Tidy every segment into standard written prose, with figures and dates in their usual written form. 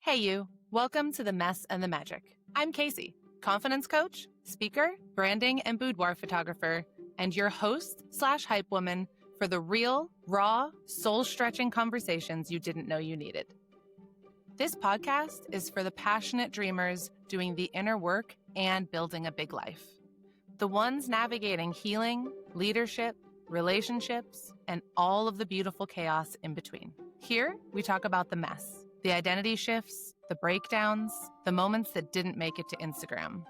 Hey you, welcome to The Mess and the Magic. I'm Casey, confidence coach, speaker, branding and boudoir photographer, and your host/hype woman for the real, raw, soul-stretching conversations you didn't know you needed. This podcast is for the passionate dreamers doing the inner work and building a big life. The ones navigating healing, leadership, relationships, and all of the beautiful chaos in between. Here, we talk about the mess, the identity shifts, the breakdowns, the moments that didn't make it to Instagram.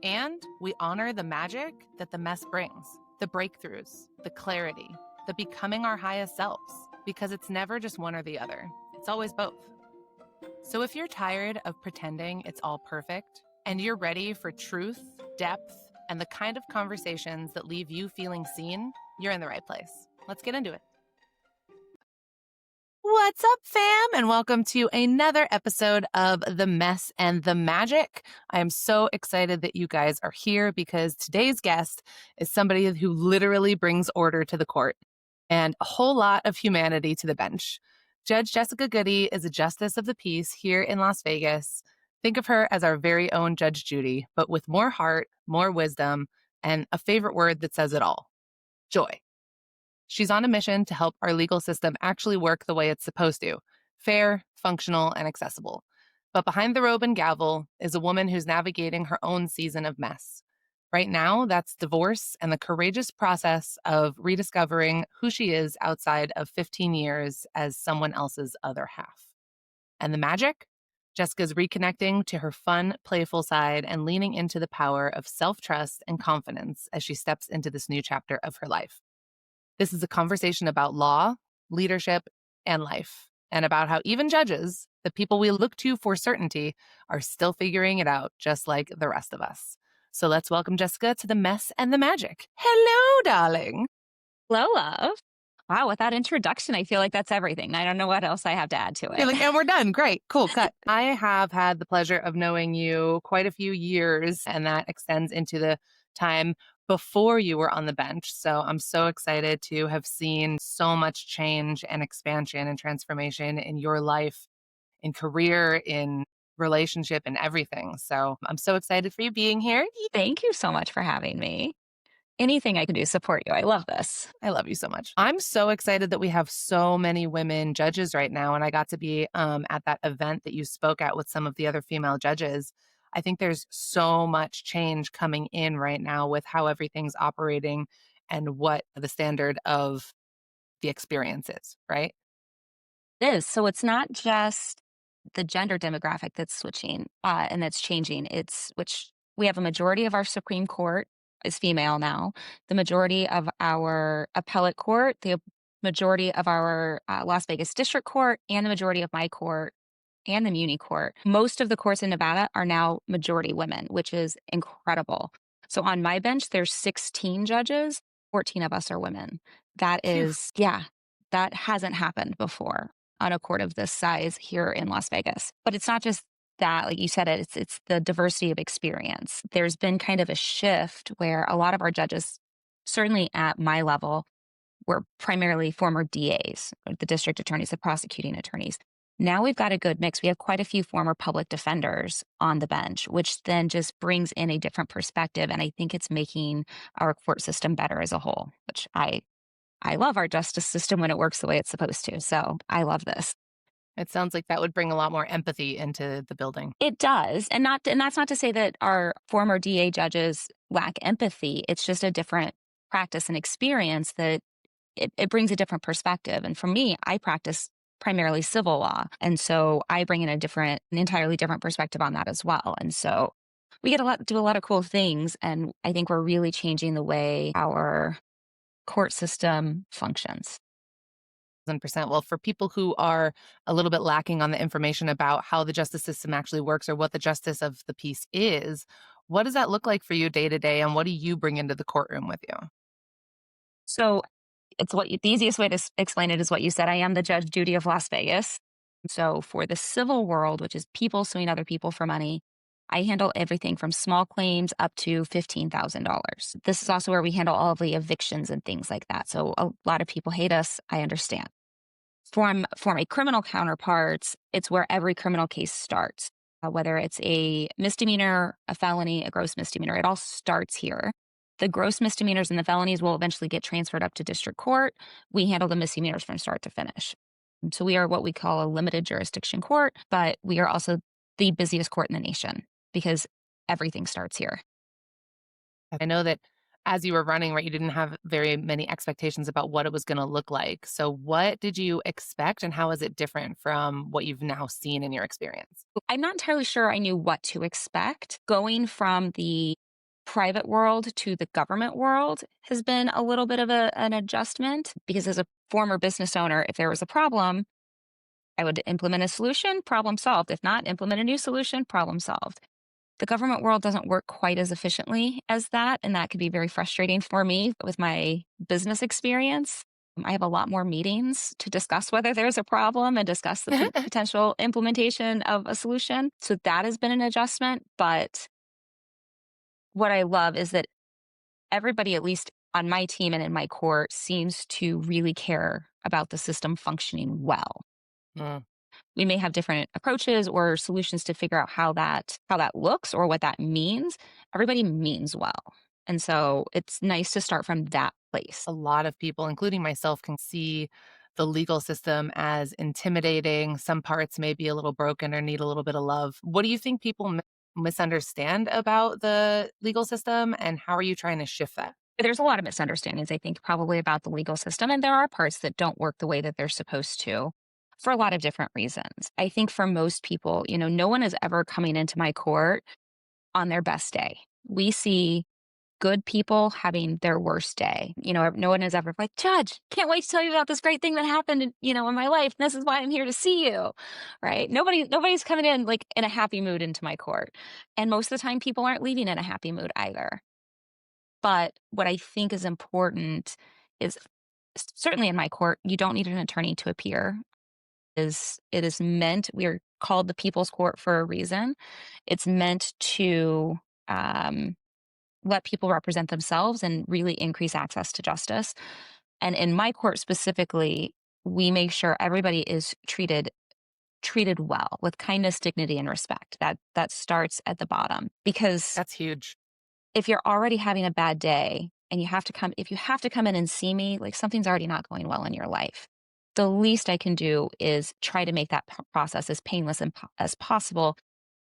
And we honor the magic that the mess brings, the breakthroughs, the clarity, the becoming our highest selves, because it's never just one or the other. It's always both. So if you're tired of pretending it's all perfect and you're ready for truth, depth, and the kind of conversations that leave you feeling seen, you're in the right place. Let's get into it. What's up, fam? And welcome to another episode of The Mess and the Magic. I am so excited that you guys are here because today's guest is somebody who literally brings order to the court and a whole lot of humanity to the bench. Judge Jessica Goodey is a justice of the peace here in Las Vegas. Think of her as our very own Judge Judy, but with more heart, more wisdom, and a favorite word that says it all: joy. She's on a mission to help our legal system actually work the way it's supposed to: fair, functional, and accessible. But behind the robe and gavel is a woman who's navigating her own season of mess. Right now, that's divorce and the courageous process of rediscovering who she is outside of 15 years as someone else's other half. And the magic? Jessica's reconnecting to her fun, playful side and leaning into the power of self-trust and confidence as she steps into this new chapter of her life. This is a conversation about law, leadership, and life, and about how even judges, the people we look to for certainty, are still figuring it out just like the rest of us. So let's welcome Jessica to The Mess and the Magic. Hello, darling. Hello, love. Wow, with that introduction, I feel like that's everything. I don't know what else I have to add to it. You're like, and we're done. Great. Cool. Cut. I have had the pleasure of knowing you quite a few years, and that extends into the time before you were on the bench. So I'm so excited to have seen so much change and expansion and transformation in your life, in career, in relationship, and everything. So I'm so excited for you being here. Thank you so much for having me. Anything I can do to support you. I love this. I love you so much. I'm so excited that we have so many women judges right now. And I got to be at that event that you spoke at with some of the other female judges. I think there's so much change coming in right now with how everything's operating and what the standard of the experience is, right? It is. So it's not just the gender demographic that's switching and that's changing. It's which we have a majority of our Supreme Court is female now. The majority of our appellate court, the majority of our Las Vegas District Court, and the majority of my court and the Muni Court. Most of the courts in Nevada are now majority women, which is incredible. So on my bench, there's 16 judges, 14 of us are women. That is, that hasn't happened before on a court of this size here in Las Vegas. But it's not just that, like you said, it's the diversity of experience. There's been kind of a shift where a lot of our judges, certainly at my level, were primarily former DAs, the district attorneys, the prosecuting attorneys. Now we've got a good mix. We have quite a few former public defenders on the bench, which then just brings in a different perspective. And I think it's making our court system better as a whole, which I love our justice system when it works the way it's supposed to. So I love this. It sounds like that would bring a lot more empathy into the building. It does. And that's not to say that our former DA judges lack empathy. It's just a different practice and experience that it brings a different perspective. And for me, I practice primarily civil law. And so I bring in an entirely different perspective on that as well. And so we get do a lot of cool things. And I think we're really changing the way our court system functions. 100%. Well, for people who are a little bit lacking on the information about how the justice system actually works or what the justice of the peace is, what does that look like for you day to day? And what do you bring into the courtroom with you? So the easiest way to explain it is what you said. I am the Judge Judy of Las Vegas. So for the civil world, which is people suing other people for money, I handle everything from small claims up to $15,000. This is also where we handle all of the evictions and things like that. So a lot of people hate us. I understand. For my criminal counterparts, it's where every criminal case starts, whether it's a misdemeanor, a felony, a gross misdemeanor. It all starts here. The gross misdemeanors and the felonies will eventually get transferred up to district court. We handle the misdemeanors from start to finish. So we are what we call a limited jurisdiction court, but we are also the busiest court in the nation because everything starts here. I know that as you were running, right, you didn't have very many expectations about what it was going to look like. So, what did you expect and how is it different from what you've now seen in your experience? I'm not entirely sure I knew what to expect. Going from the private world to the government world has been a little bit of an adjustment because, as a former business owner, if there was a problem, I would implement a solution, problem solved. If not, implement a new solution, problem solved. The government world doesn't work quite as efficiently as that, and that could be very frustrating for me with my business experience. I have a lot more meetings to discuss whether there's a problem and discuss the potential implementation of a solution. So that has been an adjustment. But what I love is that everybody, at least on my team and in my court, seems to really care about the system functioning well. Mm, We may have different approaches or solutions to figure out how that looks or what that means. Everybody means well. And so it's nice to start from that place. a lot of people, including myself, can see the legal system as intimidating. Some parts may be a little broken or need a little bit of love. What do you think people misunderstand about the legal system, and how are you trying to shift that? There's a lot of misunderstandings, I think, probably about the legal system. And there are parts that don't work the way that they're supposed to for a lot of different reasons. I think for most people, no one is ever coming into my court on their best day. We see good people having their worst day. No one is ever like, Judge, can't wait to tell you about this great thing that happened, in my life. This is why I'm here to see you. Right. Nobody's coming in like in a happy mood into my court. And most of the time people aren't leaving in a happy mood either. But what I think is important is certainly in my court, you don't need an attorney to appear. It is meant, we are called the People's Court for a reason. It's meant to um, let people represent themselves and really increase access to justice. And in my court specifically, we make sure everybody is treated well with kindness, dignity, and respect. That starts at the bottom because That's huge. if you're already having a bad day and if you have to come in and see me, like something's already not going well in your life. The least I can do is try to make that process as painless as possible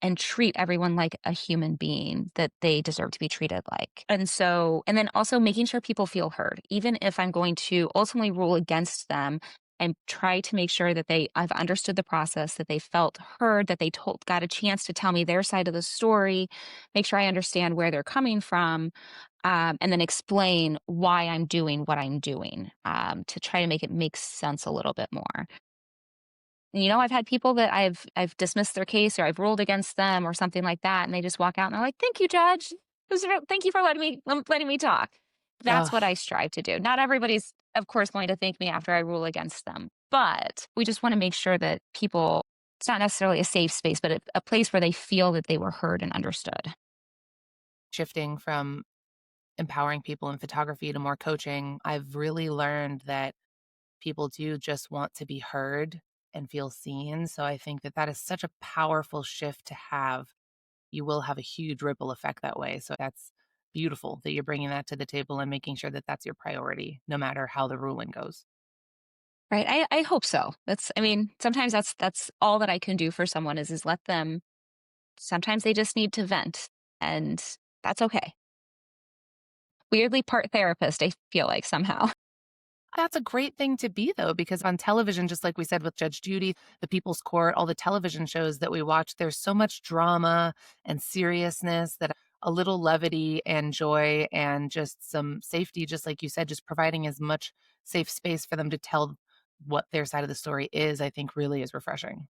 and treat everyone like a human being that they deserve to be treated like. And then also making sure people feel heard, even if I'm going to ultimately rule against them and try to make sure that I've understood the process, that they felt heard, that got a chance to tell me their side of the story, make sure I understand where they're coming from, and then explain why I'm doing what I'm doing, to try to make it make sense a little bit more. I've had people that I've dismissed their case or I've ruled against them or something like that, and they just walk out and they're like, "Thank you, Judge. Thank you for letting me talk." That's what Ugh. I strive to do. Not everybody's, of course, going to thank me after I rule against them, but we just want to make sure that people. It's not necessarily a safe space, but a place where they feel that they were heard and understood. Shifting from empowering people in photography to more coaching, I've really learned that people do just want to be heard and feel seen. So I think that that is such a powerful shift to have. You will have a huge ripple effect that way. So that's beautiful that you're bringing that to the table and making sure that that's your priority, no matter how the ruling goes. Right? I hope so. I mean, sometimes that's all that I can do for someone is let them. Sometimes they just need to vent, and that's okay. Weirdly part therapist, I feel like somehow. That's a great thing to be, though, because on television, just like we said with Judge Judy, The People's Court, all the television shows that we watch, there's so much drama and seriousness that a little levity and joy and just some safety, just like you said, just providing as much safe space for them to tell what their side of the story is, I think really is refreshing.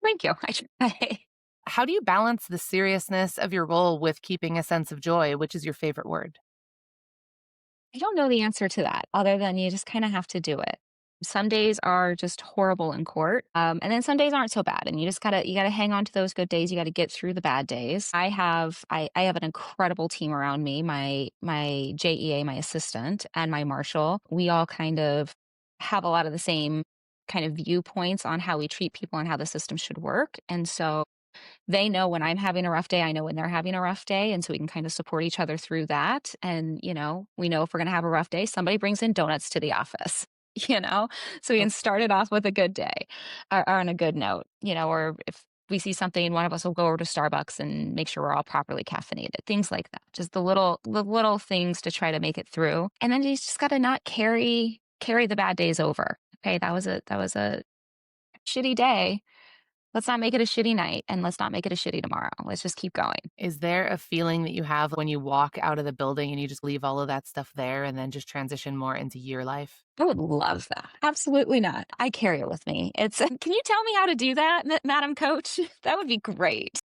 Thank you. I try. How do you balance the seriousness of your role with keeping a sense of joy? Which is your favorite word? I don't know the answer to that other than you just kind of have to do it. Some days are just horrible in court. And then some days aren't so bad. And you gotta hang on to those good days. You gotta get through the bad days. I have an incredible team around me, my JEA, my assistant, and my marshal. We all kind of have a lot of the same kind of viewpoints on how we treat people and how the system should work. And so they know when I'm having a rough day, I know when they're having a rough day. And so we can kind of support each other through that. And, we know if we're going to have a rough day, somebody brings in donuts to the office, you know? So we Oh, can start it off with a good day or on a good note, or if we see something, one of us will go over to Starbucks and make sure we're all properly caffeinated, things like that. Just the little things to try to make it through. And then you just got to not carry the bad days over. Okay. That was a shitty day. Let's not make it a shitty night and let's not make it a shitty tomorrow. Let's just keep going. is there a feeling that you have when you walk out of the building and you just leave all of that stuff there and then just transition more into your life? I would love that. Absolutely not. I carry it with me. Can you tell me how to do that, Madam Coach? That would be great.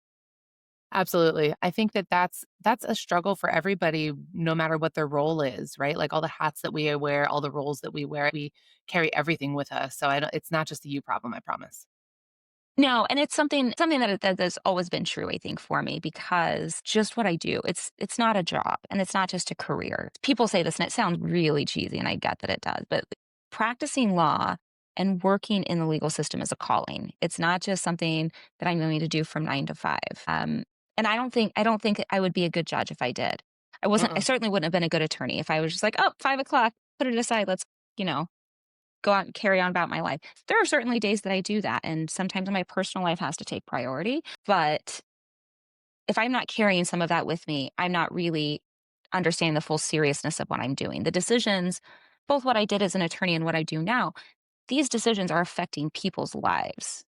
Absolutely. I think that that's a struggle for everybody no matter what their role is, right? Like all the hats that we wear, all the roles that we wear, we carry everything with us. So I don't, it's not just a you problem, I promise. No, and it's something that has always been true, I think, for me because just what I do, it's not a job and it's not just a career. People say this and it sounds really cheesy, and I get that it does, but practicing law and working in the legal system is a calling. It's not just something that I'm going to do from 9 to 5. And I don't think I would be a good judge if I did. I Mm-mm. certainly wouldn't have been a good attorney if I was just like, oh, 5 o'clock, put it aside. Let's, you know, go out and carry on about my life. There are certainly days that I do that, and sometimes my personal life has to take priority. But if I'm not carrying some of that with me, I'm not really understanding the full seriousness of what I'm doing. The decisions, both what I did as an attorney and what I do now, these decisions are affecting people's lives.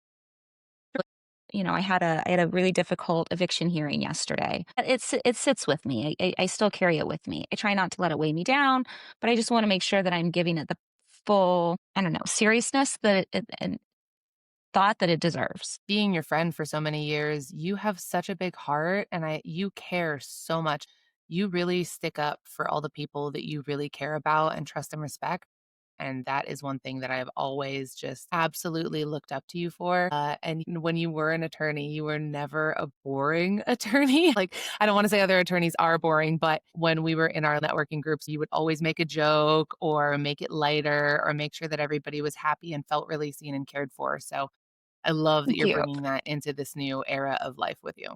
I had a really difficult eviction hearing yesterday. It sits with me. I still carry it with me. I try not to let it weigh me down, but I just want to make sure that I'm giving it the full, I don't know, seriousness and thought that it deserves. Being your friend for so many years, you have such a big heart and you care so much. You really stick up for all the people that you really care about and trust and respect. And that is one thing that I've always just absolutely looked up to you for. And when you were an attorney, you were never a boring attorney. Like, I don't want to say other attorneys are boring, but when we were in our networking groups, you would always make a joke or make it lighter or make sure that everybody was happy and felt really seen and cared for. So I love that Thank you're you. bringing that into this new era of life with you.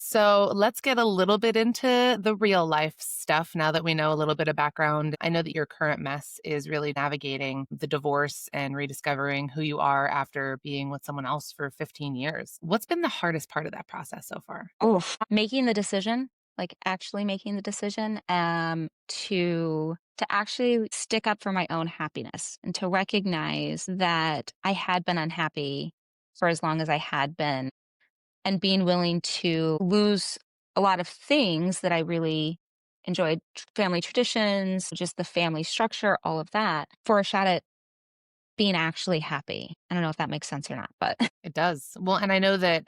So let's get a little bit into the real life stuff now that we know a little bit of background. I know that your current mess is really navigating the divorce and rediscovering who you are after being with someone else for 15 years. What's been the hardest part of that process so far? Oof. Making the decision, like actually making the decision, to actually stick up for my own happiness and to recognize that I had been unhappy for as long as I had been and being willing to lose a lot of things that I really enjoyed, family traditions, just the family structure, all of that, for a shot at being actually happy. I don't know if that makes sense or not, but It does. Well, and I know that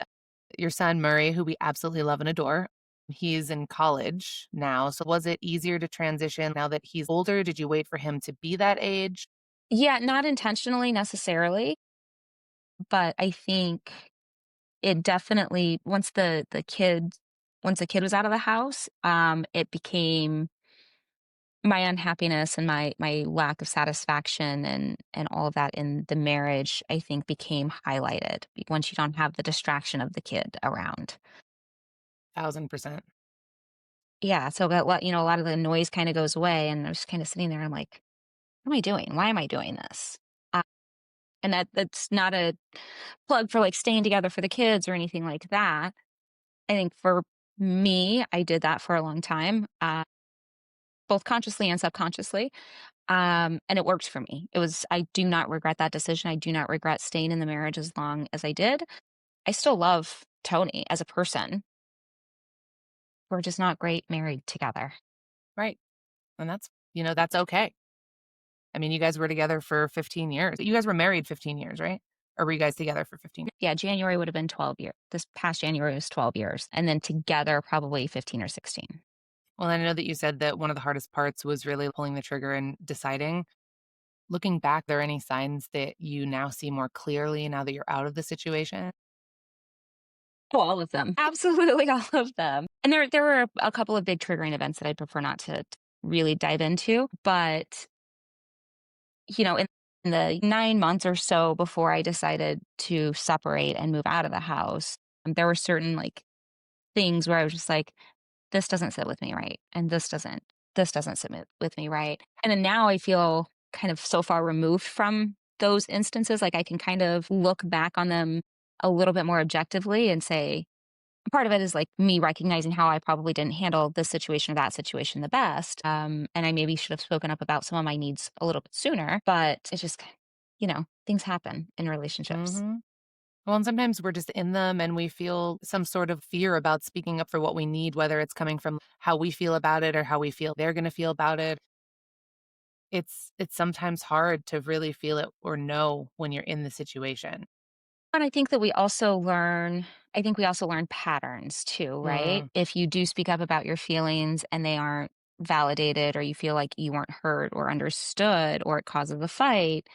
your son, Murray, who we absolutely love and adore, he's in college now. So was it easier to transition now that he's older? Did you wait for him to be that age? yeah, not intentionally necessarily, but I think it definitely once the kid was out of the house, it became my unhappiness and my lack of satisfaction and all of that in the marriage, I think became highlighted once you don't have the distraction of the kid around. 1000%. Yeah, so a lot of the noise kind of goes away, and I was kind of sitting there. And I'm like, "What am I doing? Why am I doing this?" Uh, and that's not a plug for like staying together for the kids or anything like that. I think for me, I did that for a long time, both consciously and subconsciously. And it worked for me. I do not regret that decision. I do not regret staying in the marriage as long as I did. I still love Tony as a person. We're just not great married together. Right. And that's okay. I mean, you guys were together for 15 years. You guys were married 15 years, right? Or were you guys together for 15? Yeah, January would have been 12 years. This past January was 12 years. And then together, probably 15 or 16. Well, I know that you said that one of the hardest parts was really pulling the trigger and deciding. Looking back, are there any signs that you now see more clearly now that you're out of the situation? Oh, all of them. Absolutely all of them. And there were a couple of big triggering events that I'd prefer not to really dive into. But, in In the 9 months or so before I decided to separate and move out of the house, there were certain like things where I was just like, this doesn't sit with me right. And this doesn't sit with me right. And then now I feel kind of so far removed from those instances. Like I can kind of look back on them a little bit more objectively and say, part of it is like me recognizing how I probably didn't handle this situation or that situation the best. And I maybe should have spoken up about some of my needs a little bit sooner, but it's just, things happen in relationships. Mhm. Well, and sometimes we're just in them and we feel some sort of fear about speaking up for what we need, whether it's coming from how we feel about it or how we feel they're gonna feel about it. It's sometimes hard to really feel it or know when you're in the situation. And I think we also learn patterns too, right? Mm, If you do speak up about your feelings and they aren't validated or you feel like you weren't heard or understood or it causes a fight,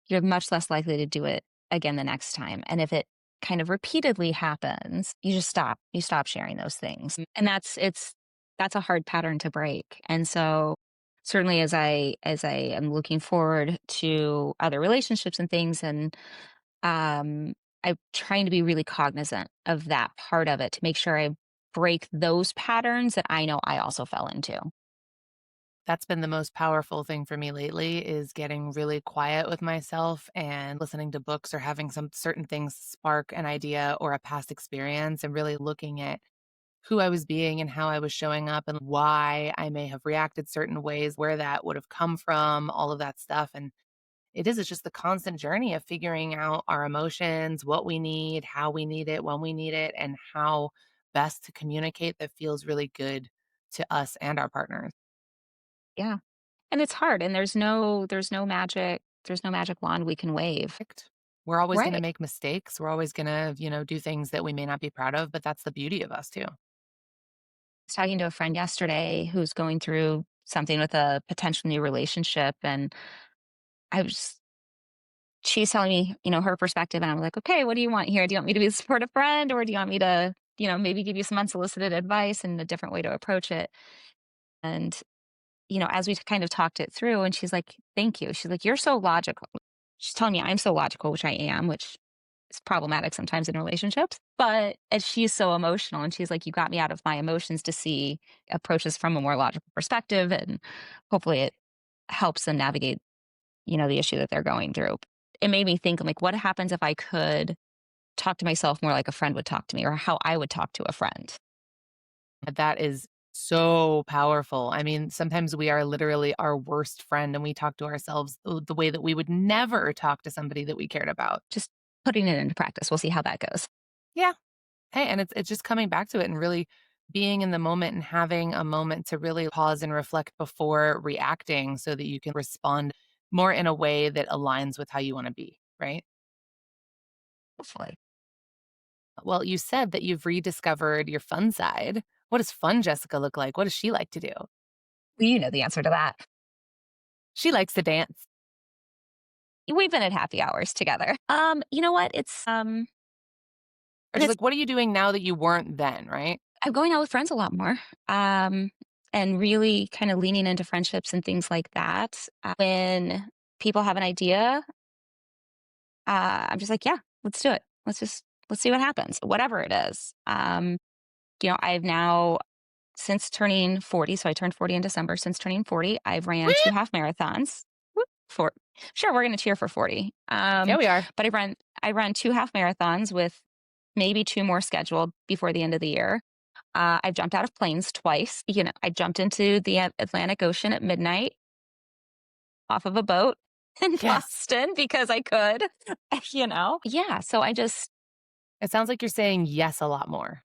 you're much less likely to do it again the next time. And if it kind of repeatedly happens, you just stop. You stop sharing those things. And that's a hard pattern to break. And so certainly as I am looking forward to other relationships and things and I'm trying to be really cognizant of that part of it to make sure I break those patterns that I know I also fell into. that's been the most powerful thing for me lately is getting really quiet with myself and listening to books or having some certain things spark an idea or a past experience and really looking at who I was being and how I was showing up and why I may have reacted certain ways, where that would have come from, all of that stuff. And it's just the constant journey of figuring out our emotions, what we need, how we need it, when we need it, and how best to communicate that feels really good to us and our partners. Yeah. And it's hard and there's no magic wand we can wave. Correct. We're always going to Right. make mistakes. We're always going to, do things that we may not be proud of, but that's the beauty of us too. I was talking to a friend yesterday who's going through something with a potential new relationship and I was she's telling me, her perspective and I'm like, "Okay, what do you want here? Do you want me to be a supportive friend or do you want me to, maybe give you some unsolicited advice and a different way to approach it?" And as we kind of talked it through and she's like, "Thank you." She's like, "You're so logical." She's telling me I'm so logical, which I am, which is problematic sometimes in relationships. But and she's so emotional and she's like, "You got me out of my emotions to see approaches from a more logical perspective." And hopefully it helps them navigate, the issue that they're going through. It made me think, I'm like, what happens if I could talk to myself more like a friend would talk to me or how I would talk to a friend? That is so powerful. I mean, sometimes we are literally our worst friend and we talk to ourselves the way that we would never talk to somebody that we cared about. Just putting it into practice. We'll see how that goes. Yeah. Hey, and it's just coming back to it and really being in the moment and having a moment to really pause and reflect before reacting so that you can respond more in a way that aligns with how you want to be, right? Hopefully. Well, you said that you've rediscovered your fun side. What does fun Jessica look like? What does she like to do? Well, you know the answer to that. She likes to dance. We've been at happy hours together. You know what? Or she's It's like, what are you doing now that you weren't then, right? I'm going out with friends a lot more. And really kind of leaning into friendships and things like that. When people have an idea, I'm just like, yeah, let's do it. Let's see what happens, whatever it is. I've now since turning 40, so I turned 40 in December. Since turning 40, I've ran two Whee! half marathons. Whoop, For sure, we're going to cheer for 40. Yeah, we are. But I run two half marathons with maybe two more scheduled before the end of the year. I've jumped out of planes twice. I jumped into the Atlantic Ocean at midnight off of a boat in Yes. Boston because I could. Yeah. So It sounds like you're saying yes a lot more.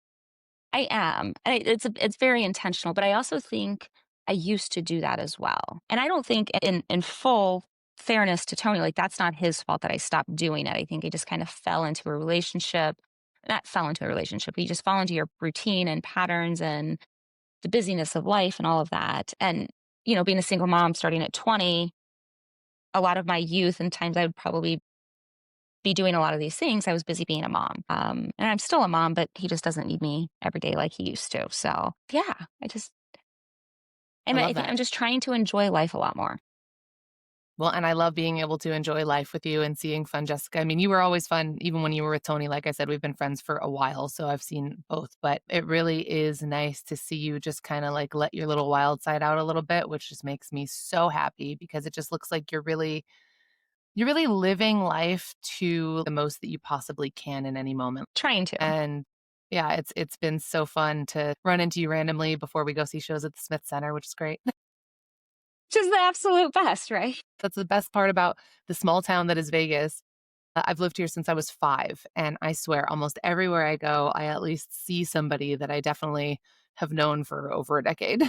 I am. And it's very intentional, but I also think I used to do that as well. And I don't think in full fairness to Tony, like that's not his fault that I stopped doing it. I think I just kind of fell into a relationship. Not fell into a relationship, but you just fall into your routine and patterns and the busyness of life and all of that. And, being a single mom starting at 20, a lot of my youth and times I would probably be doing a lot of these things, I was busy being a mom. And I'm still a mom, but he just doesn't need me every day like he used to. So yeah, I I love think I'm that. just trying to enjoy life a lot more. Well, and I love being able to enjoy life with you and seeing fun Jessica. I mean, you were always fun, even when you were with Tony. Like I said, we've been friends for a while, so I've seen both. But it really is nice to see you just kind of like let your little wild side out a little bit, which just makes me so happy because it just looks like you're really living life to the most that you possibly can in any moment. Trying to. And yeah, it's been so fun to run into you randomly before we go see shows at the Smith Center, which is great. Which is the absolute best, right? That's the best part about the small town that is Vegas. I've lived here since I was 5, and I swear almost everywhere I go, I at least see somebody that I definitely have known for over a decade.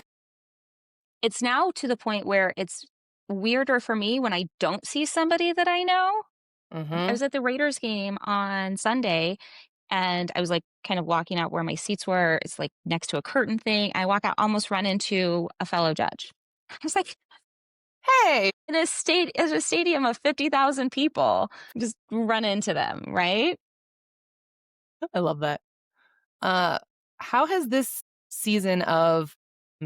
It's now to the point where it's weirder for me when I don't see somebody that I know. I Mhm. was at the Raiders game on Sunday and I was like kind of walking out where my seats were. It's like next to a curtain thing. I walk out, almost run into a fellow judge. I was like, Hey, in a stadium of 50,000 people, just run into them, right? I love that. Uh, how has this season of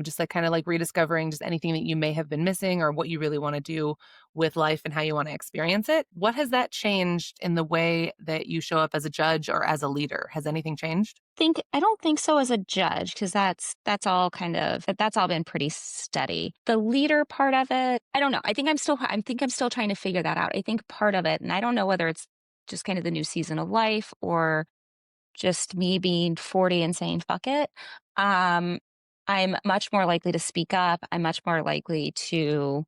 just like kind of like rediscovering just anything that you may have been missing or what you really want to do with life and how you want to experience it? What has that changed in the way that you show up as a judge or as a leader? Has anything changed? I don't think so as a judge because that's all kind of that's all been pretty steady. The leader part of it, I don't know. I'm still trying to figure that out. I think part of it, and I don't know whether it's just kind of the new season of life or just me being 40 and saying fuck it. Um, I'm much more likely to speak up. I'm much more likely to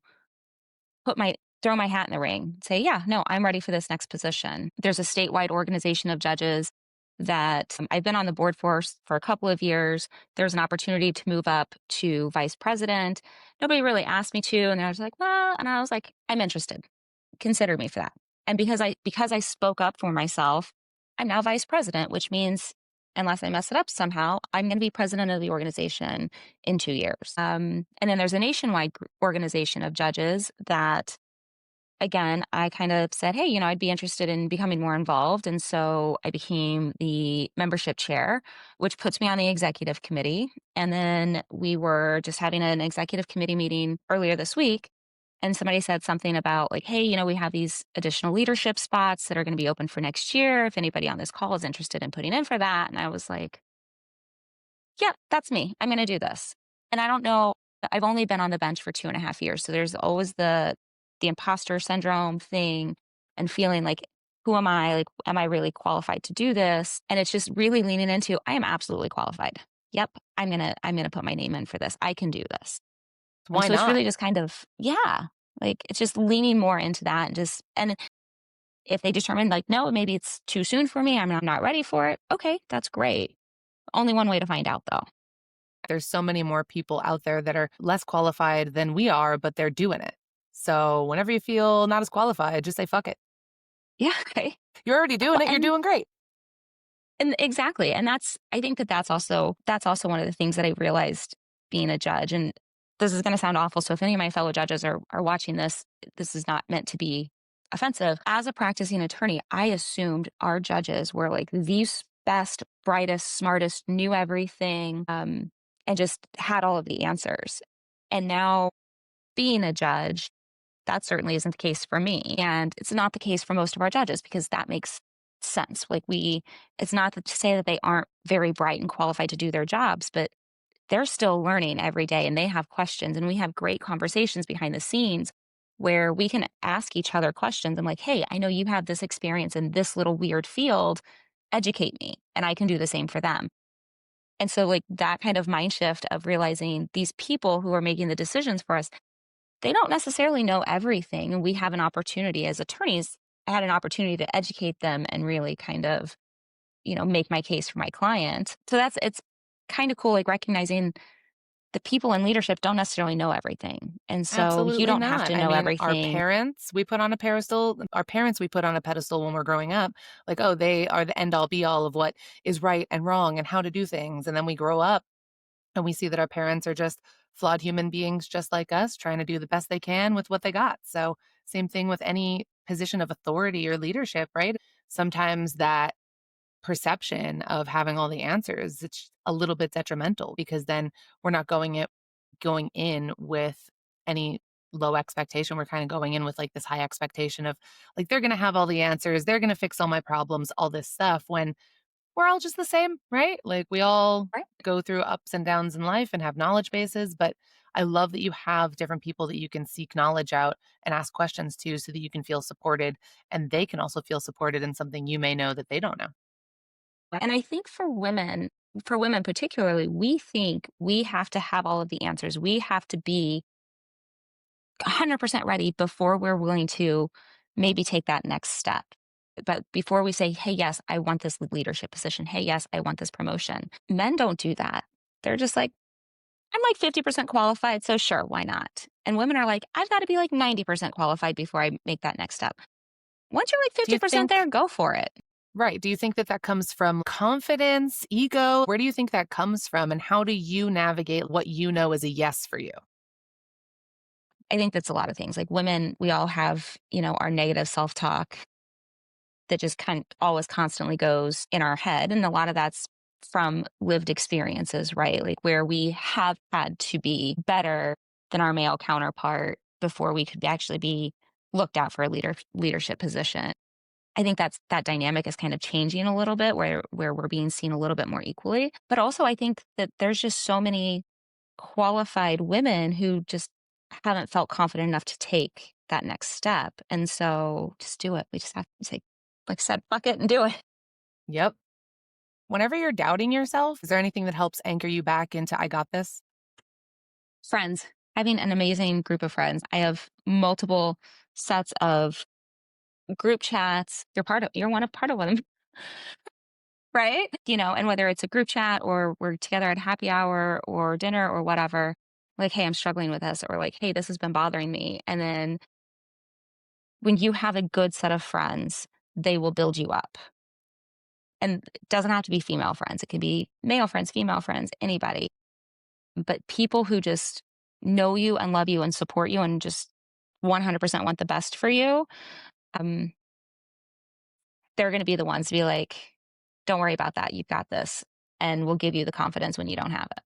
throw my hat in the ring, say, yeah, no, I'm ready for this next position. There's a statewide organization of judges that I've been on the board for a couple of years. There's an opportunity to move up to vice president. Nobody really asked me to, and I was like, well, and I was like, I'm interested. Consider me for that. And because I spoke up for myself, I'm now vice president, which means unless I mess it up somehow, I'm going to be president of the organization in 2 years. And then there's a nationwide organization of judges that, again, I kind of said, hey, I'd be interested in becoming more involved. And so I became the membership chair, which puts me on the executive committee. And then we were just having an executive committee meeting earlier this week. And somebody said something about, like, hey, we have these additional leadership spots that are going to be open for next year. If anybody on this call is interested in putting in for that. And I was like, yep, that's me. I'm going to do this. And I don't know. I've only been on the bench for 2.5 years. So there's always the imposter syndrome thing and feeling like, who am I? Like, am I really qualified to do this? And it's just really leaning into, I am absolutely qualified. Yep. I'm gonna put my name in for this. I can do this. And Why so it's not? really just kind of, yeah, like it's just leaning more into that and if they determine like, no, maybe it's too soon for me, I'm not ready for it. Okay, that's great. Only one way to find out though. There's so many more people out there that are less qualified than we are, but they're doing it. So whenever you feel not as qualified, just say fuck it. Yeah. Okay. You're already doing Well, it. You're doing great. and exactly. And I think that's also one of the things that I realized being a judge. And this is going to sound awful. So if any of my fellow judges are watching this, this is not meant to be offensive. As a practicing attorney, I assumed our judges were like the best, brightest, smartest, knew everything, and just had all of the answers. And now being a judge, that certainly isn't the case for me. And it's not the case for most of our judges because that makes sense. It's not to say that they aren't very bright and qualified to do their jobs, but they're still learning every day and they have questions. And we have great conversations behind the scenes where we can ask each other questions. I'm like, hey, I know you have this experience in this little weird field. Educate me. And I can do the same for them. And so, like, that kind of mind shift of realizing these people who are making the decisions for us, they don't necessarily know everything. And we have an opportunity as attorneys. I had an opportunity to educate them and really kind of, make my case for my client. So it's kind of cool, like recognizing the people in leadership don't necessarily know everything. And so you Absolutely don't have not. to I know mean, everything. our parents we put on a pedestal when we're growing up, like, oh, they are the end all be all of what is right and wrong and how to do things. And then we grow up and we see that our parents are just flawed human beings just like us, trying to do the best they can with what they got. So, same thing with any position of authority or leadership, right? Sometimes that perception of having all the answers, it's a little bit detrimental because then we're not going in with any low expectation. We're kind of going in with like this high expectation of like, they're going to have all the answers. They're going to fix all my problems, all this stuff when we're all just the same, right? Like we all Right. go through ups and downs in life and have knowledge bases. But I love that you have different people that you can seek knowledge out and ask questions to so that you can feel supported and they can also feel supported in something you may know that they don't know. And I think for women particularly, we think we have to have all of the answers. We have to be 100% ready before we're willing to maybe take that next step. But before we say, hey, yes, I want this leadership position. Hey, yes, I want this promotion. Men don't do that. They're just like, I'm like 50% qualified. So sure, why not? And women are like, I've got to be like 90% qualified before I make that next step. Once you're like Do you 50% there, think, go for it. right? Do you think that that comes from confidence, ego? Where do you think that comes from? And how do you navigate what you know is a yes for you? I think that's a lot of things. Like women, we all have, our negative self talk that just kind of always constantly goes in our head. And a lot of that's from lived experiences, right? Like where we have had to be better than our male counterpart before we could actually be looked at for a leadership position. I think that dynamic is kind of changing a little bit where we're being seen a little bit more equally. But also I think that there's just so many qualified women who just haven't felt confident enough to take that next step. And so just do it. We just have to say, like I said, fuck it and do it. Yep. Whenever you're doubting yourself, is there anything that helps anchor you back into I got this? Friends, having an amazing group of friends. I have multiple sets of group chats. You're one of part of them, right? And whether it's a group chat or we're together at happy hour or dinner or whatever, like, hey, I'm struggling with this, or like, hey, this has been bothering me. And then when you have a good set of friends, they will build you up. And it doesn't have to be female friends. It can be male friends, female friends, anybody. But people who just know you and love you and support you and just 100% want the best for you, um, they're going to be the ones to be like, don't worry about that. You've got this. And we'll give you the confidence when you don't have it.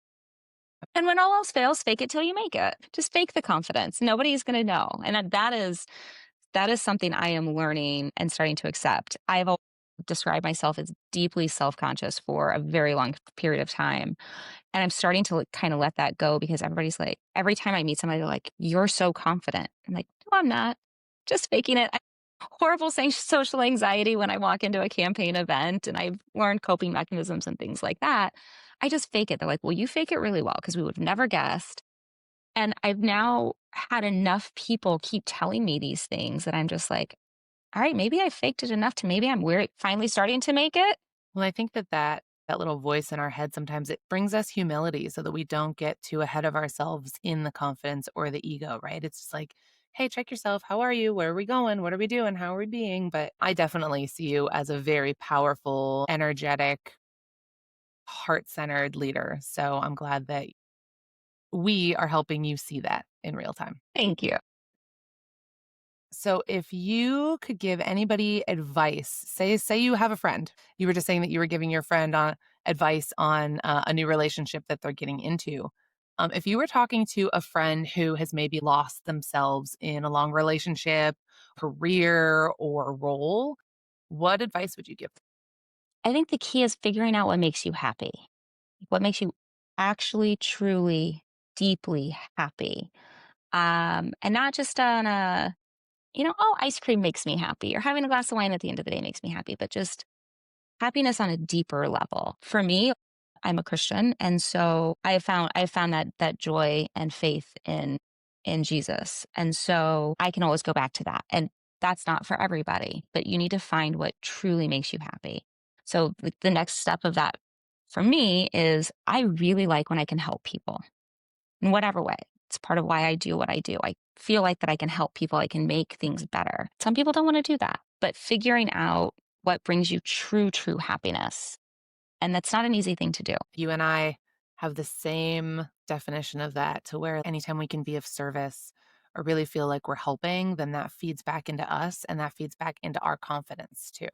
And when all else fails, fake it till you make it. Just fake the confidence. Nobody's going to know. And that is something I am learning and starting to accept. I've always described myself as deeply self-conscious for a very long period of time. And I'm starting to kind of let that go because everybody's like, every time I meet somebody, they're like, you're so confident. I'm like, no, I'm not. Just faking it. I horrible social anxiety when I walk into a campaign event and I've learned coping mechanisms and things like that. I just fake it. They're like, well, you fake it really well because we would have never guessed. And I've now had enough people keep telling me these things that I'm just like, all right, maybe I faked it enough to maybe I'm weird, finally starting to make it. Well, I think that little voice in our head sometimes it brings us humility so that we don't get too ahead of ourselves in the confidence or the ego, right? It's just like, hey, check yourself. How are you? Where are we going? What are we doing? How are we being? But I definitely see you as a very powerful, energetic, heart-centered leader. So I'm glad that we are helping you see that in real time. Thank you. So if you could give anybody advice, say you have a friend, you were just saying that you were giving your friend advice on a new relationship that they're getting into. If you were talking to a friend who has maybe lost themselves in a long relationship, career, or role, what advice would you give? I think the key is figuring out what makes you happy, what makes you actually, truly, deeply happy. And not just on oh, ice cream makes me happy or having a glass of wine at the end of the day makes me happy, but just happiness on a deeper level. For me, I'm a Christian, and so I have found that joy and faith in Jesus. And so I can always go back to that. And that's not for everybody, but you need to find what truly makes you happy. So the next step of that for me is I really like when I can help people in whatever way. It's part of why I do what I do. I feel like that I can help people, I can make things better. Some people don't want to do that, but figuring out what brings you true, true happiness. And that's not an easy thing to do. You and I have the same definition of that to where anytime we can be of service or really feel like we're helping, then that feeds back into us and that feeds back into our confidence too.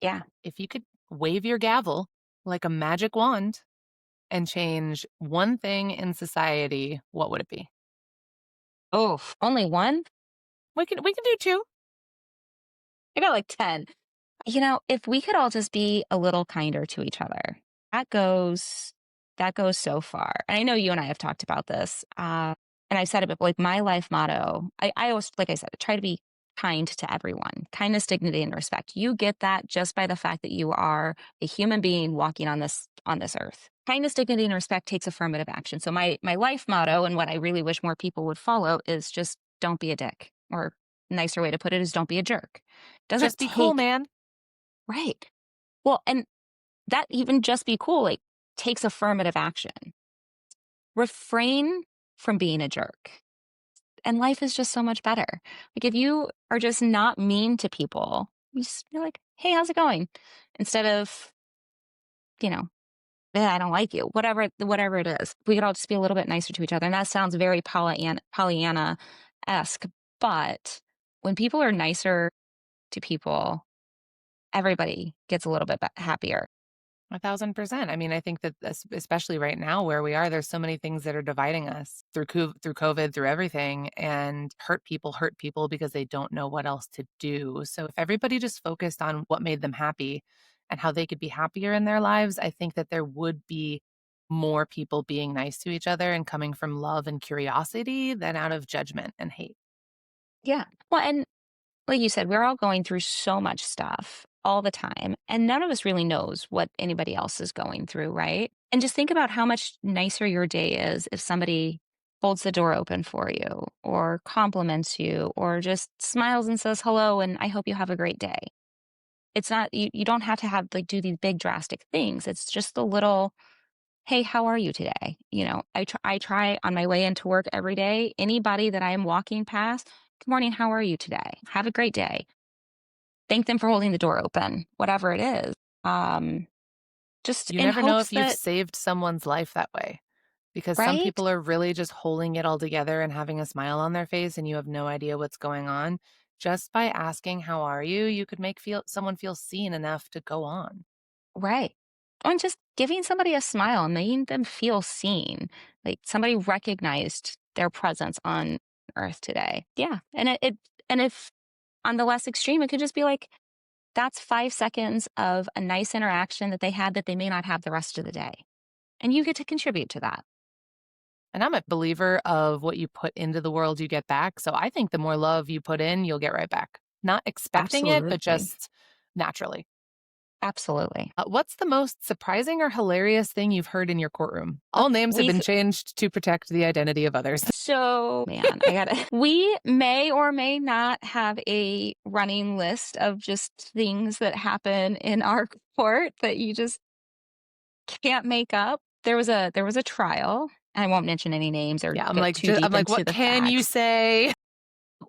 Yeah. If you could wave your gavel like a magic wand and change one thing in society, what would it be? Oh, only one? We can do two. I got like 10. If we could all just be a little kinder to each other, that goes that goes so far. And I know you and I have talked about this. And I've said it before, like my life motto, I always, like I said, try to be kind to everyone. Kindness, dignity, and respect. You get that just by the fact that you are a human being walking on this earth. Kindness, dignity, and respect takes affirmative action. So my life motto and what I really wish more people would follow is just don't be a dick. Or nicer way to put it is don't be a jerk. Doesn't Just be cool, take man. Right. Well, and that even just be cool, like, takes affirmative action. Refrain from being a jerk, and life is just so much better. Like, if you are just not mean to people, you just be like, "Hey, how's it going?" Instead of, you know, I don't like you." Whatever it is. We could all just be a little bit nicer to each other, and that sounds very Pollyanna-esque, but when people are nicer to people, everybody gets a little bit happier. 1,000%. I mean, I think that especially right now where we are, there's so many things that are dividing us through COVID, through everything, and hurt people because they don't know what else to do. So if everybody just focused on what made them happy and how they could be happier in their lives, I think that there would be more people being nice to each other and coming from love and curiosity than out of judgment and hate. Yeah. Well, and like you said, we're all going through so much stuff all the time, and none of us really knows what anybody else is going through, right? And just think about how much nicer your day is if somebody holds the door open for you, or compliments you, or just smiles and says hello, and I hope you have a great day. It's not, you don't have to have like do these big drastic things. It's just the little, hey, how are you today? I try on my way into work every day. Anybody that I am walking past, good morning, how are you today? Have a great day. Thank them for holding the door open, whatever it is. Um, just You in never know hopes if you've that, saved someone's life that way. Because some right? people are really just holding it all together and having a smile on their face and you have no idea what's going on. Just by asking, "How are you?" you could make someone feel seen enough to go on. Right. And just giving somebody a smile, making them feel seen, like somebody recognized their presence on earth today. Yeah. And if on the less extreme, it could just be like, that's 5 seconds of a nice interaction that they had that they may not have the rest of the day. And you get to contribute to that. And I'm a believer of what you put into the world, you get back. So I think the more love you put in, you'll get right back. Not expecting it, but Absolutely. just naturally. Absolutely. What's the most surprising or hilarious thing you've heard in your courtroom? Uh, All names have We been changed to protect the identity of others. So, man, I gotta. We may or may not have a running list of just things that happen in our court that you just can't make up. There was a trial. I won't mention any names or Yeah, get too I'm deep like, into what the can you facts. say?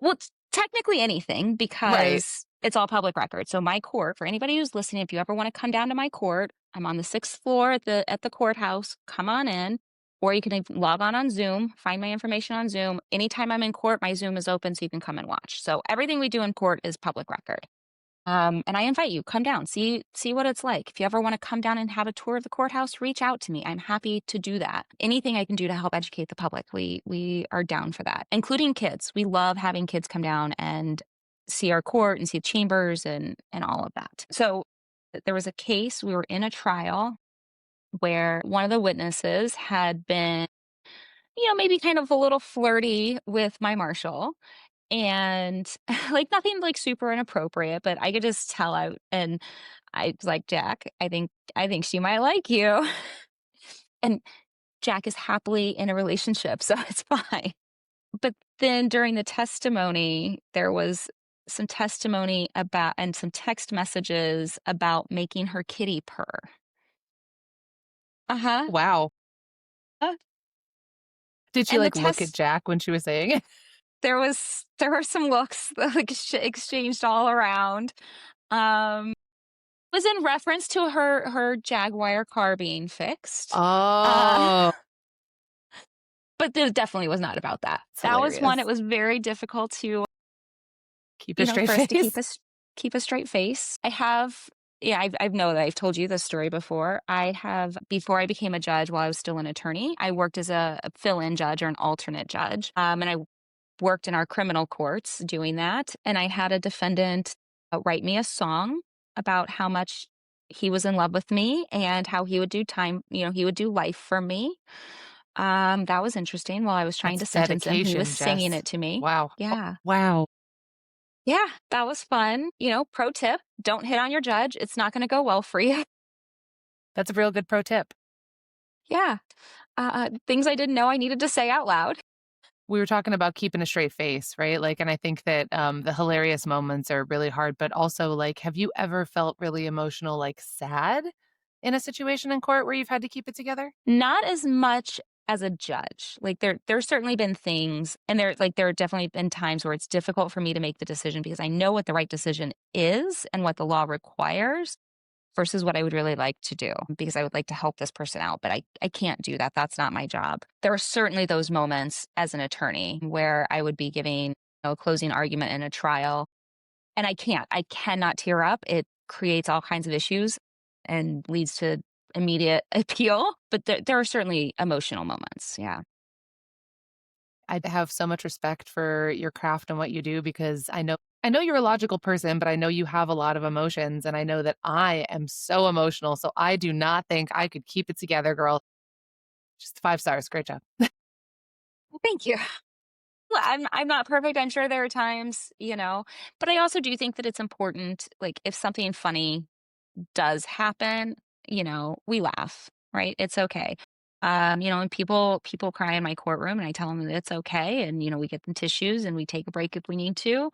Well, it's technically anything Right. because it's all public record. So my court, for anybody who's listening, if you ever want to come down to my court, I'm on the 6th floor at the courthouse. Come on in. Or you can even log on Zoom, find my information on Zoom. Anytime I'm in court, my Zoom is open so you can come and watch. So everything we do in court is public record. And I invite you, come down, see what it's like. If you ever want to come down and have a tour of the courthouse, reach out to me. I'm happy to do that. Anything I can do to help educate the public, we are down for that, including kids. We love having kids come down and see our court and see chambers and all of that. So there was a case, we were in a trial where one of the witnesses had been, maybe kind of a little flirty with my marshal and like nothing like super inappropriate, but I could just tell out and I was like, Jack, I think she might like you. And Jack is happily in a relationship, so it's fine. But then during the testimony, there was some testimony about and some text messages about making her kitty purr. Uh-huh. Wow. Uh, Did she And the like look at test Jack when she was saying it? there were some looks like exchanged all around. Um was in reference to her Jaguar car being fixed. Uh, Oh, but it definitely was not about that. it's That was one, hilarious. it was very difficult to, Keep a straight for us to face. keep a straight face. I have yeah, I know that I've told you this story before. I have before I became a judge while I was still an attorney, I worked as a fill-in judge or an alternate judge. And I worked in our criminal courts doing that. And I had a defendant write me a song about how much he was in love with me and how he would do time, he would do life for me. That was interesting. While I was trying That's to sentence him, he was dedication, singing Jess. it to me. Wow. Oh, Yeah. wow. Yeah, that was fun. Pro tip, don't hit on your judge. It's not going to go well for you. That's a real good pro tip. Yeah. Things I didn't know I needed to say out loud. We were talking about keeping a straight face, right? Like, and I think that the hilarious moments are really hard, but also, like, have you ever felt really emotional, like sad in a situation in court where you've had to keep it together? Not as much as a judge. Like there's certainly been things and there have definitely been times where it's difficult for me to make the decision because I know what the right decision is and what the law requires versus what I would really like to do because I would like to help this person out, but I can't do that. That's not my job. There are certainly those moments as an attorney where I would be giving a closing argument in a trial and I cannot tear up. It creates all kinds of issues and leads to immediate appeal, but there are certainly emotional moments. Yeah. I have so much respect for your craft and what you do because I know you're a logical person, but I know you have a lot of emotions and I know that I am so emotional. So I do not think I could keep it together, girl. Just 5 stars. Great job. Well, thank you. Well, I'm not perfect. I'm sure there are times, but I also do think that it's important, like if something funny does happen, we laugh, right? It's okay. And people cry in my courtroom and I tell them that it's okay. And, we get them tissues and we take a break if we need to.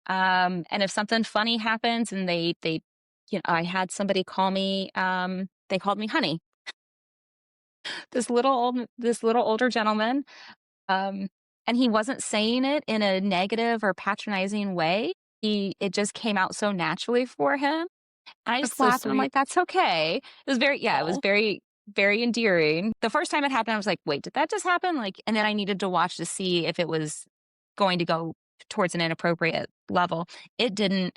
And if something funny happens and I had somebody call me, they called me honey, this little older gentleman. Um, and he wasn't saying it in a negative or patronizing way. It just came out so naturally for him. And I That's just so laughed and I'm sweet. like, "That's okay." It was Oh, very, very endearing. The first time it happened, I was like, "Wait, did that just happen?" And then I needed to watch to see if it was going to go towards an inappropriate level. It didn't.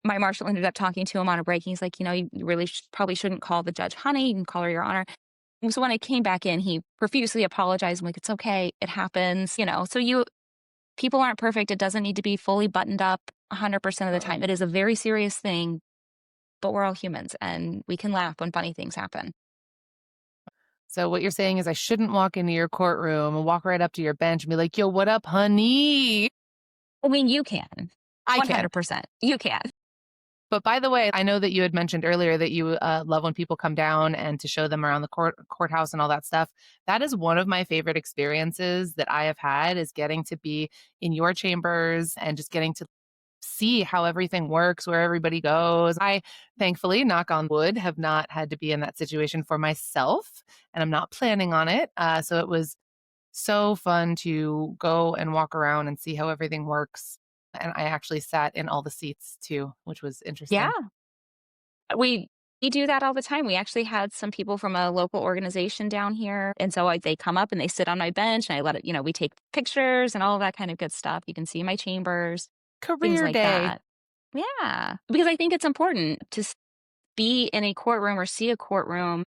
My marshal ended up talking to him on a break. He's like, you really probably shouldn't call the judge honey. You can call her your honor. And so when I came back in, he profusely apologized. I'm like, "It's okay. It happens." So people aren't perfect. It doesn't need to be fully buttoned up 100% of the time. It is a very serious thing, but we're all humans and we can laugh when funny things happen. so what you're saying is I shouldn't walk into your courtroom and walk right up to your bench and be like, "Yo, what up, honey?" I mean, you can. I can. 100%. You can. But by the way, I know that you had mentioned earlier that you love when people come down and to show them around the courthouse and all that stuff. That is one of my favorite experiences that I have had is getting to be in your chambers and just getting to see how everything works, where everybody goes. I thankfully, knock on wood, have not had to be in that situation for myself, and I'm not planning on it. So it was so fun to go and walk around and see how everything works. And I actually sat in all the seats too, which was Yeah. interesting. We we do that all the time. We actually had some people from a local organization down here. And so they come up and they sit on my bench and I let it, we take pictures and all of that kind of good stuff. You can see my chambers, things Career like day. that. Yeah. Because I think it's important to be in a courtroom or see a courtroom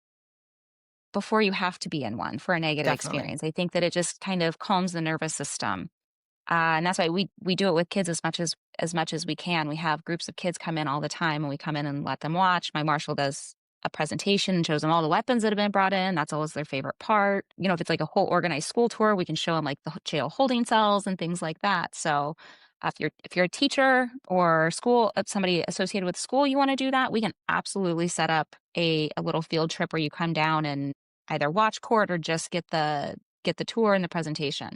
before you have to be in one for a negative Definitely. experience. I think that it just kind of calms the nervous system. And that's why we do it with kids as much as we can. We have groups of kids come in all the time, and we come in and let them watch. My marshal does a presentation and shows them all the weapons that have been brought in. That's always their favorite part. If it's like a whole organized school tour, we can show them like the jail holding cells and things like that. So if you're a teacher or somebody associated with school, you want to do that, we can absolutely set up a little field trip where you come down and either watch court or just get the tour and the presentation.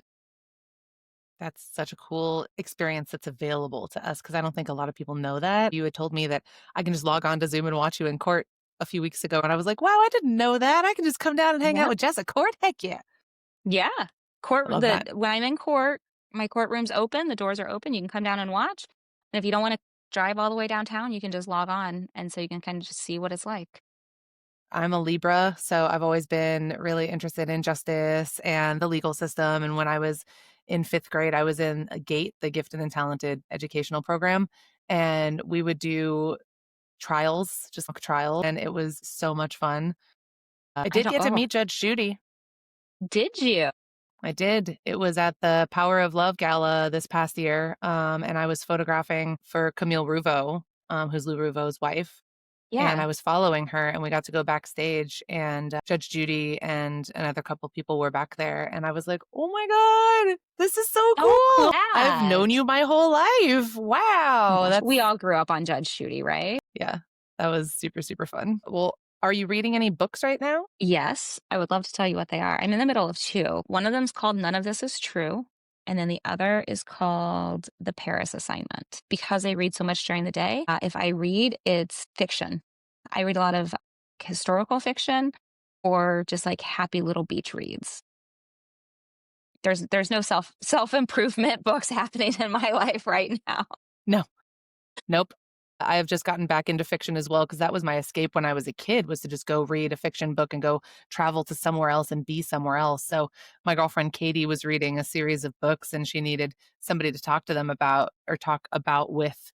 That's such a cool experience that's available to us because I don't think a lot of people know that. You had told me that I can just log on to Zoom and watch you in court a few weeks ago. And I was like, wow, I didn't know that. I can just come down and hang Yeah. out with Jessica Court. Heck yeah. Yeah. I love that. When I'm in court, my courtroom's open, the doors are open, you can come down and watch. And if you don't wanna drive all the way downtown, you can just log on, and so you can kinda just see what it's like. I'm a Libra, so I've always been really interested in justice and the legal system. And when I was in 5th grade, I was in a GATE, the Gifted and Talented Educational Program, and we would do trials, just mock trials, and it was so much fun. I I did don't get to oh, meet Judge Judy. did you? I did. It was at the Power of Love Gala this past year, and I was photographing for Camille Rouveau, who's Lou Rouveau's wife, and Yeah. I was following her, and we got to go backstage, and Judge Judy and another couple people were back there, and I was like, "Oh my god, this is so Oh, cool. cool! I've known That. you my whole life. Oh my Wow, gosh. We that's all grew up on Judge Judy, right? yeah, that was super, super fun." Well, are you reading any books right now? Yes, I would love to tell you what they are. I'm in the middle of two. One of them's called None of This Is True. And then the other is called The Paris Assignment. Because I read so much during the day, if I read, it's fiction. I read a lot of historical fiction or just like happy little beach reads. There's no self improvement books happening in my life right now. No. Nope. I have just gotten back into fiction as well because that was my escape when I was a kid was to just go read a fiction book and go travel to somewhere else and be somewhere else. So my girlfriend Katie was reading a series of books and she needed somebody to talk to them about or talk about with.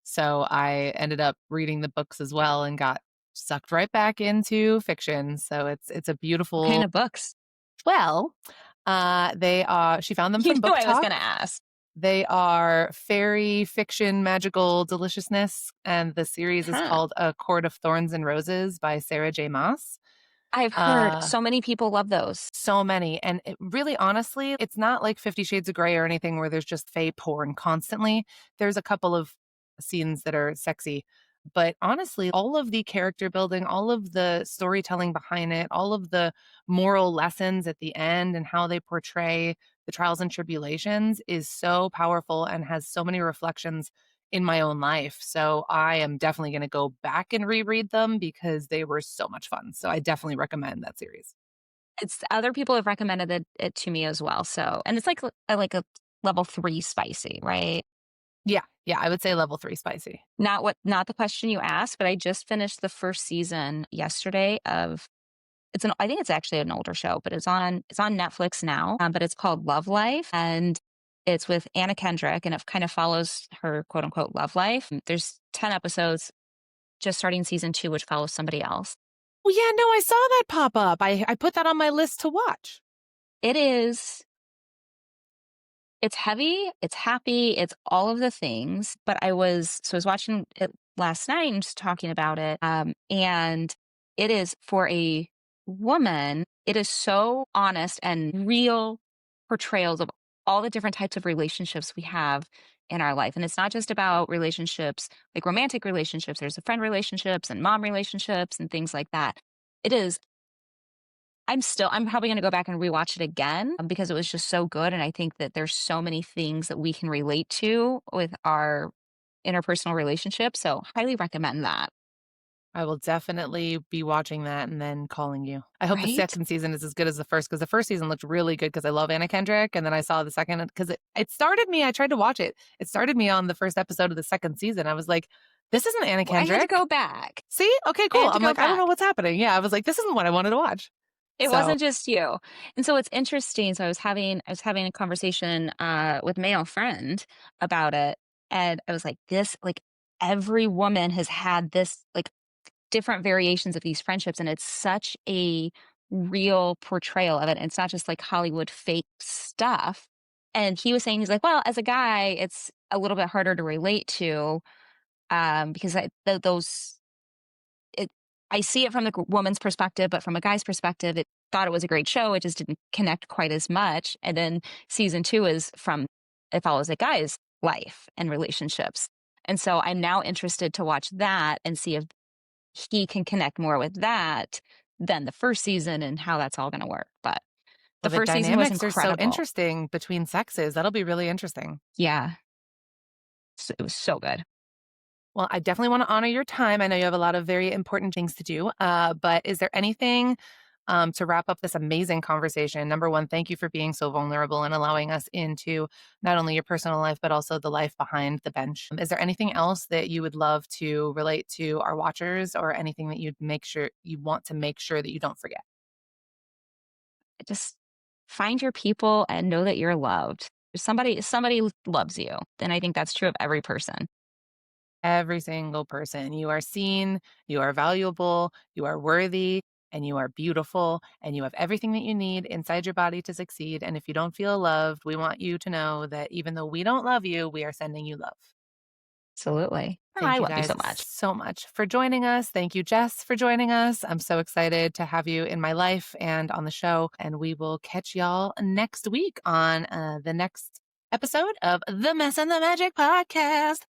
So I ended up reading the books as well and got sucked right back into fiction. So it's a What kind beautiful of books? well, they are she found them You from knew Book I was going to Talk. ask. They are fairy fiction magical deliciousness, and the series is Huh. called A Court of Thorns and Roses by Sarah J. Maas. I've heard Uh, so many people love those. so many, and it really honestly, it's not like 50 Shades of Grey or anything where there's just fey porn constantly. There's a couple of scenes that are sexy, but honestly, all of the character building, all of the storytelling behind it, all of the moral lessons at the end and how they portray the trials and tribulations is so powerful and has so many reflections in my own life. So I am definitely going to go back and reread them because they were so much fun. So I definitely recommend that series. It's other people have recommended it to me as well, so and it's like a level 3 spicy, right? Yeah, yeah, I would say level 3 spicy. Not the question you asked, but I just finished the 1st season yesterday of I think it's actually an older show, but it's on Netflix now, but it's called Love Life, and it's with Anna Kendrick, and it kind of follows her quote unquote love life. There's 10 episodes, just starting season 2, which follows somebody else. Well, yeah, no, I saw that pop up. I put that on my list to watch. It is It's heavy, it's happy, it's all of the things, but I was watching it last night and just talking about it, and it is for a woman, it is so honest and real portrayals of all the different types of relationships we have in our life, and it's not just about relationships, like romantic relationships, there's the friend relationships and mom relationships and things like that. It is I'm probably gonna go back and rewatch it again, because it was just so good, and I think that there's so many things that we can relate to with our interpersonal relationships, so highly recommend that. I will definitely be watching that and then calling you. I hope the Right? second season is as good as the first because the first season looked really good because I love Anna Kendrick. And then I saw the second because it started me. I tried to watch it. It started me on the first episode of the second season. I was like, this isn't Anna Well, I had to Kendrick. go back. See? Okay, I cool. had to I'm go like, I don't know back. what's happening. Yeah, I was like, this isn't what I wanted to watch. It So wasn't just you. And so it's interesting, so I was having a conversation, with male friend about it, and I was like, "This like, every woman has had this, like, different variations of these friendships, and it's such a real portrayal of it. It's not just like Hollywood fake stuff." And he was saying, he's like, "Well, as a guy, it's a little bit harder to relate to, because those it I see it from the woman's perspective, but from a guy's perspective, it thought it was a great show. It just didn't connect quite as much." And then season 2 is from it follows a guy's life and relationships. And so I'm now interested to watch that and see if he can connect more with that than the first season and how that's all gonna work, but the well, the first season was dynamics are so incredible. interesting between sexes. That'll be really interesting. Yeah, it was so good. Well, I definitely want to honor your time. I know you have a lot of very important things to do. But is there anything to wrap up this amazing conversation? Number one, thank you for being so vulnerable and allowing us into not only your personal life, but also the life behind the bench. Is there anything else that you would love to relate to our watchers or anything that you'd make sure you want to make sure that you don't forget? Just find your people and know that you're loved. Somebody loves you, and I think that's true of every person. Every single person. You are seen, you are valuable, you are worthy, and you are beautiful and you have everything that you need inside your body to succeed. And if you don't feel loved, we want you to know that even though we don't love you, we are sending you love. Absolutely. Oh, Thank I you love you guys so much. so much for joining us. Thank you, Jess, for joining us. I'm so excited to have you in my life and on the show. And we will catch y'all next week on the next episode of the Mess and the Magic podcast.